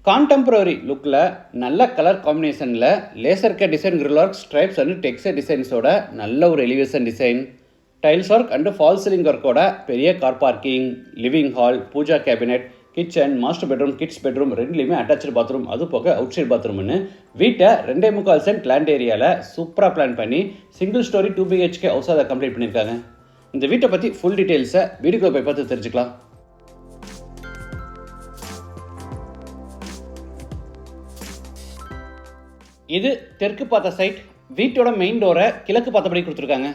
Contemporary லுக்கில் நல்ல colour காம்பினேஷனில் laser cut design grill work stripes and texture டிசைன்ஸோட நல்ல ஒரு elevation design, tiles work and fall ceiling ஒர்க்கோட பெரிய car parking, living hall, pooja cabinet, kitchen, master bedroom, kids bedroom ரெண்டுலேயுமே அட்டாச்சு பாத்ரூம், அது போக அவுட் சைட் பாத்ரூம்னு வீட்டை 2.25 சென்ட் லேண்ட் ஏரியாவில் சூப்பராக பிளான் பண்ணி சிங்கிள் ஸ்டோரி 2 BHK ஹவுஸாக அதை கம்ப்ளீட் பண்ணியிருக்காங்க. இந்த வீட்டை பற்றி ஃபுல் டீட்டெயில்ஸை வீடியோக்குள்ளே போய் பார்த்து தெரிஞ்சுக்கலாம். இது தெற்கு பார்த்த சைட். வீட்டோட மெயின் டோரை கிழக்கு பார்த்தபடி கொடுத்துருக்காங்க.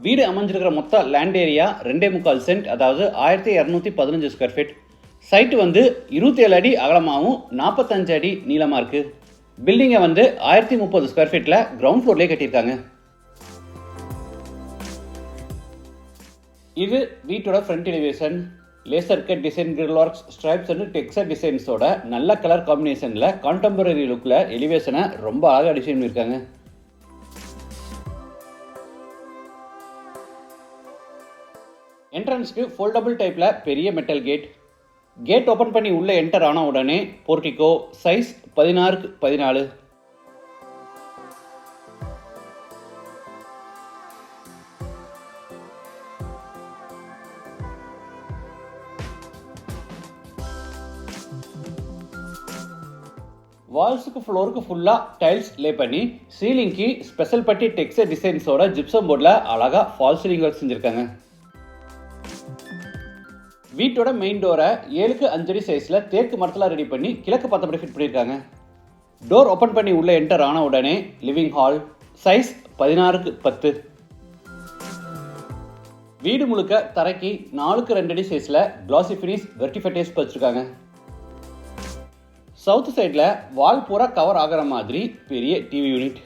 வீடு அமைஞ்சிருக்கிற மொத்த லேண்ட் ஏரியா 2.25 சென்ட், அதாவது 1215 ஸ்கொயர் ஃபீட். சைட்டு 27 அடி அகலமாகவும் 45 அடி நீளமாக இருக்குது. பில்டிங்கை 1030 ஸ்கொயர் ஃபீட்டில் கிரவுண்ட் ஃப்ளோர்லேயே கட்டியிருக்காங்க. இது வீட்டோட front elevation. Laser cut design grill works stripes and texture டிசைன்ஸோட நல்ல கலர் காம்பினேஷனில் கான்டெம்பரரி லுக்கில் எலிவேஷனை ரொம்ப அழகாக டிசைன் பண்ணியிருக்காங்க. என்ட்ரன்ஸ்க்கு ஃபோல்டபுள் டைப்பில் பெரிய மெட்டல் கேட் ஓப்பன் பண்ணி உள்ளே என்டர் ஆன உடனே போர்டிகோ, சைஸ் 16x14. வால்ஸுக்கு ஃப்ளோருக்கு ஃபுல்லாக டைல்ஸ் லே பண்ணி சீலிங்க்கு ஸ்பெஷல் பட்டி டெக்ஸ்டர் டிசைன்ஸோட ஜிப்சம் போர்டில் அழகாக ஃபால் சீலிங் ஒர்க் செஞ்சுருக்காங்க. வீட்டோட மெயின் டோரை 7x5 அடி சைஸில் தேக்கு மரத்தில் ரெடி பண்ணி கிழக்கு பார்த்தபடி ஃபிட் பண்ணியிருக்காங்க. டோர் ஓப்பன் பண்ணி உள்ளே என்டர் ஆன உடனே லிவிங் ஹால், சைஸ் 16x10. வீடு முழுக்க தரைக்கு 4x2 அடி சைஸில் கிளாசி ஃபினிஷ் வெர்டிஃபைடேஸ் வச்சுருக்காங்க. சவுத் சைடில் வால் பூரா கவர் ஆகிற மாதிரி பெரிய டிவி யூனிட்.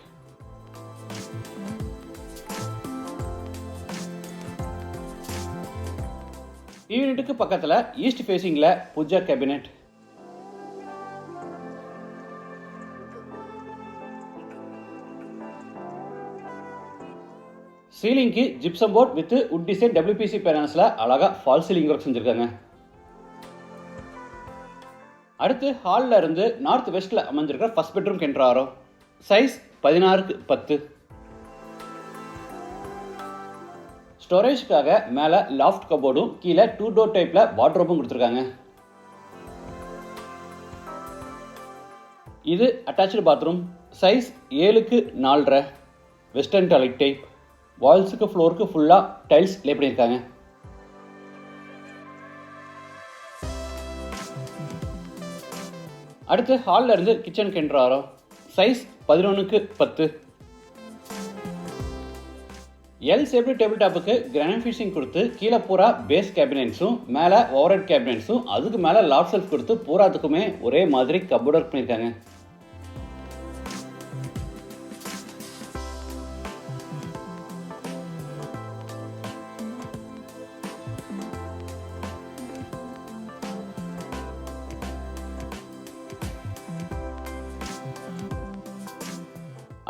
டிவி யூனிட்டுக்கு பக்கத்தில் ஈஸ்ட் ஃபேசிங்கில் பூஜா கேபினெட். சீலிங்க்கு gypsum board with wood design WPC பேனல்ஸில் அழகாக ஃபால் சீலிங் ஒர்க் செஞ்சுருக்காங்க. அடுத்து ஹாலில் இருந்து நார்த் வெஸ்ட்டில் அமைஞ்சிருக்கிற ஃபர்ஸ்ட் பெட்ரூம் கென்றாரோ, சைஸ் 16x10. ஸ்டோரேஜ்க்காக மேலே லாஃப்ட் கபோர்டும் கீழே 2 டோர் டைப்பில் வார்ட்ரோபும் கொடுத்துருக்காங்க. இது attach bathroom, size 7x4, western toilet type. வால்ஸுக்கு ஃப்ளோருக்கு ஃபுல்லாக டைல்ஸ் லே பண்ணியிருக்காங்க. அடுத்து ஹாலில் இருந்து கிச்சன் கென்றாரோ, size 11x10. L shaped table டாப்புக்கு கிரானைட் ஃபினிஷிங் கொடுத்து கீழே பூரா பேஸ் கேபினெட்ஸும் மேலே ஓவர்ஹெட் கேபினெட்ஸும் அதுக்கு மேலே லாஃப்ட் ஷெல்ஃப் கொடுத்து பூராத்துக்குமே ஒரே மாதிரி கபோர்ட் ஒர்க் பண்ணியிருக்காங்க.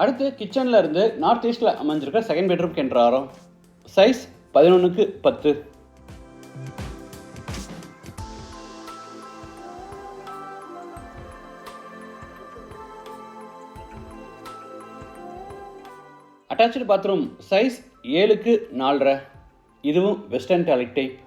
அடுத்து கிச்சனில் இருந்து நார்த் ஈஸ்டில் அமைஞ்சிருக்க செகண்ட் பெட்ரூம் கென்றாரோ, size 11x10. Attach bathroom, size 7x4, இதுவும் வெஸ்டர்ன் டாய்லெட் டைப்.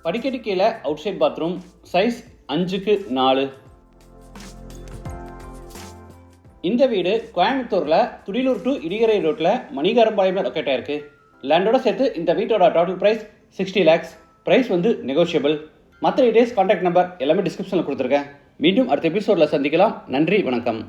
படிக்கட்டு கீழே out side bathroom, size 5x4. இந்த வீடு கோயம்புத்தூரில் துடிலூர் டு இடிகரை ரோட்டில் மணிகாரம்பாளையமில் லொக்கேட் ஆயிருக்கு. லேண்டோட சேர்த்து இந்த வீட்டோட total price 60 lakhs. Price negotiable. மற்ற டீடைல்ஸ், கான்டாக்ட் நம்பர் எல்லாமே டிஸ்கிரிப்ஷனில் கொடுத்துருக்கேன். மீண்டும் அடுத்த எபிசோடில் சந்திக்கலாம். நன்றி, வணக்கம்.